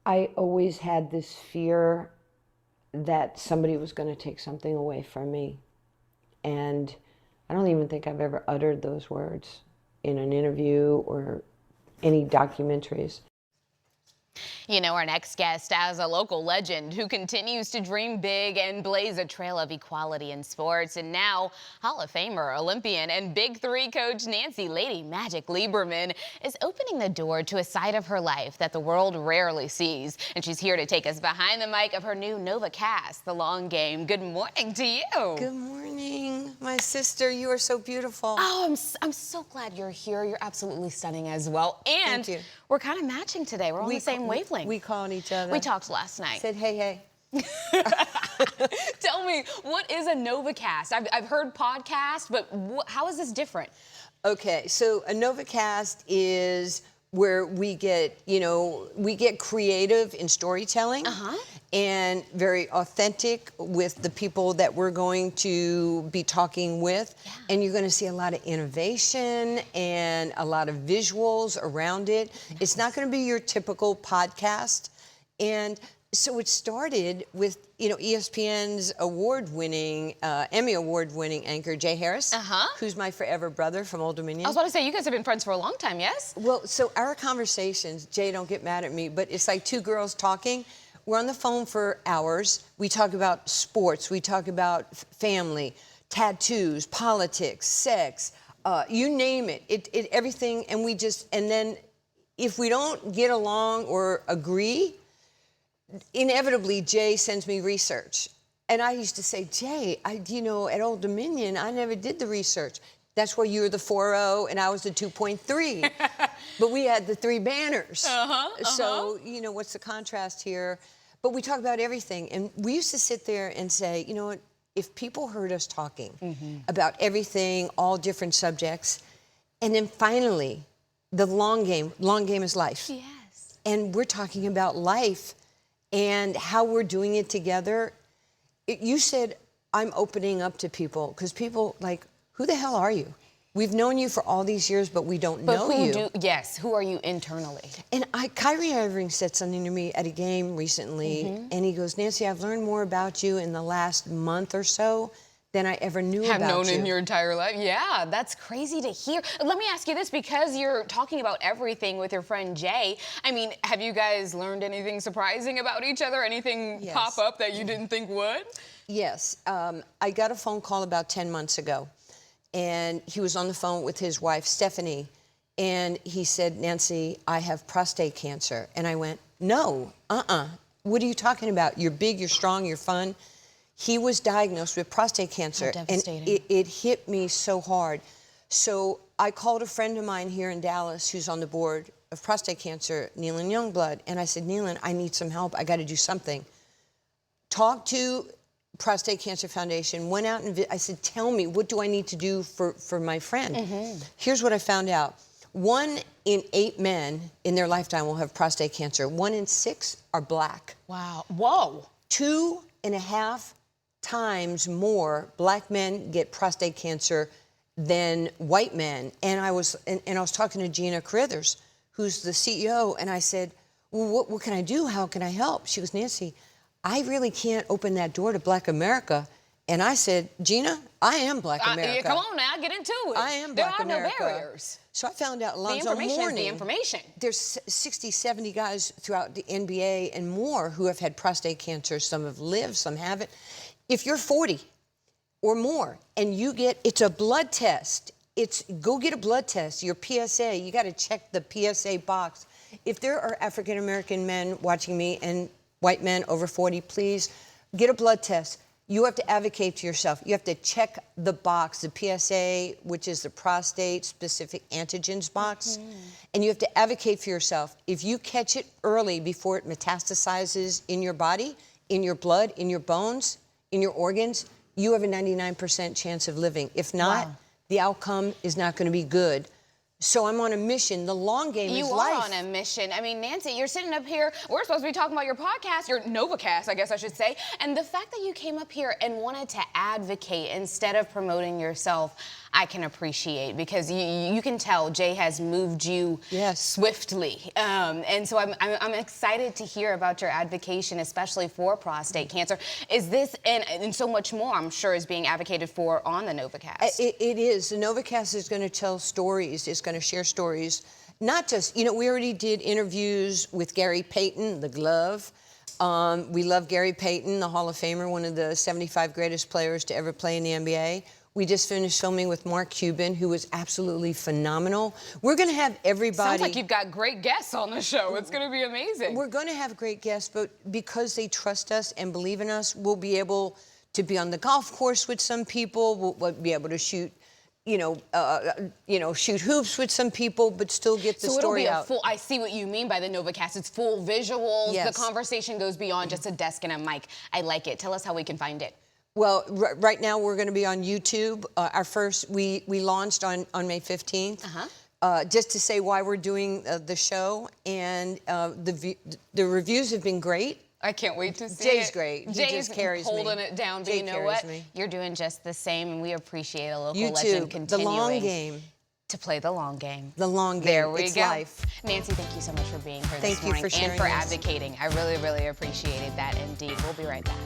I always had this fear that somebody was going to take something away from me. And I don't even think I've ever uttered those words in an interview or any documentaries. You know, our next guest as a local legend who continues to dream big and blaze a trail of equality in sports. And now Hall of Famer, Olympian, and Big Three coach Nancy "Lady Magic" Lieberman is opening the door to a side of her life that the world rarely sees. And she's here to take us behind the mic of her new Novacast, The Long Game. Good morning to you. Good morning, my sister. You are so beautiful. Oh, I'm so glad you're here. You're absolutely stunning as well. And Thank you. We're kind of matching today. We're on the same wavelength. We called each other. We talked last night. Said, hey. Tell me, what is a Novacast? I've heard podcast, but how is this different? Okay, so a Novacast is where we get creative in storytelling and very authentic with the people that we're going to be talking with. Yeah. And you're going to see a lot of innovation and a lot of visuals around it. Nice. It's not going to be your typical podcast. And so it started with, ESPN's award-winning, Emmy Award-winning anchor, Jay Harris, who's my forever brother from Old Dominion. I was about to say, you guys have been friends for a long time, yes? Well, so our conversations, Jay, don't get mad at me, but it's like two girls talking. We're on the phone for hours. We talk about sports. We talk about family, tattoos, politics, sex, you name it. Everything, and then if we don't get along or agree, inevitably, Jay sends me research. And I used to say, Jay, at Old Dominion, I never did the research. That's where you were the 4.0 and I was the 2.3. But we had the 3 banners. So, what's the contrast here? But we talk about everything. And we used to sit there and say, you know what, if people heard us talking about everything, all different subjects, and then finally, the long game is life. Yes. And we're talking about life and how we're doing it together. You said, I'm opening up to people, because people like, who the hell are you? We've known you for all these years, but we don't know you. Yes, who are you internally? And Kyrie Irving said something to me at a game recently, and he goes, Nancy, I've learned more about you in the last month or so than I ever knew about you. Have known in your entire life. Yeah, that's crazy to hear. Let me ask you this, because you're talking about everything with your friend Jay. I mean, have you guys learned anything surprising about each other? Anything pop up that you didn't think would? Yes. I got a phone call about 10 months ago, and he was on the phone with his wife, Stephanie, and he said, Nancy, I have prostate cancer. And I went, no, what are you talking about? You're big, you're strong, you're fun. He was diagnosed with prostate cancer, and it hit me so hard. So I called a friend of mine here in Dallas who's on the board of prostate cancer, Nealon Youngblood, and I said, Nealon, I need some help. I got to do something. Talked to Prostate Cancer Foundation, went out and I said, tell me, what do I need to do for my friend? Here's what I found out. 1 in 8 men in their lifetime will have prostate cancer. 1 in 6 are black. Wow. Whoa. 2.5 times more black men get prostate cancer than white men. And I was talking to Gina Carruthers, who's the CEO, and I said, well, what can I do? How can I help? She goes, Nancy, I really can't open that door to Black America. And I said, Gina, I am Black America. Come on now, get into it. I am Black America. There are no barriers. So I found out Alonzo The information Mourning, is the information. There's 60, 70 guys throughout the NBA and more who have had prostate cancer. Some have lived, some haven't. If you're 40 or more and it's a blood test, go get a blood test, your PSA, you got to check the PSA box. If there are African-American men watching me and white men over 40, please get a blood test. You have to advocate for yourself. You have to check the box, the PSA, which is the prostate-specific antigens box, and you have to advocate for yourself. If you catch it early before it metastasizes in your body, in your blood, in your bones, in your organs, you have a 99% chance of living. If not, the outcome is not going to be good. So I'm on a mission. The long game is life. You are on a mission. I mean, Nancy, you're sitting up here. We're supposed to be talking about your podcast, your Novacast, I guess I should say. And the fact that you came up here and wanted to advocate instead of promoting yourself, I can appreciate, because you can tell Jay has moved you swiftly. And so I'm excited to hear about your advocacy, especially for prostate cancer. Is this, and so much more, I'm sure, is being advocated for on the Novacast? It is. The Novacast is going to tell stories. It's going to share stories. Not just, we already did interviews with Gary Payton, the glove. We love Gary Payton, the Hall of Famer, one of the 75 greatest players to ever play in the NBA. We just finished filming with Mark Cuban, who was absolutely phenomenal. We're going to have everybody. Sounds like you've got great guests on the show. It's going to be amazing. We're going to have great guests, but because they trust us and believe in us, we'll be able to be on the golf course with some people. We'll be able to shoot, shoot hoops with some people, but still get the story out. Full, I see what you mean by the Novacast. It's full visuals. Yes. The conversation goes beyond just a desk and a mic. I like it. Tell us how we can find it. Well, right now we're going to be on YouTube. We launched on May 15th. Just to say why we're doing the show, and the reviews have been great. I can't wait to see Jay's it. great. Jay's just carries holding me. it down, but Jay you know what? me. You're doing just the same, and we appreciate a local legend YouTube, continuing the long game. to play the long game. The long game. There we it's go. Life. Nancy, thank you so much for being here Thank this you morning for sharing and for this. advocating. I really, really appreciated that indeed. We'll be right back.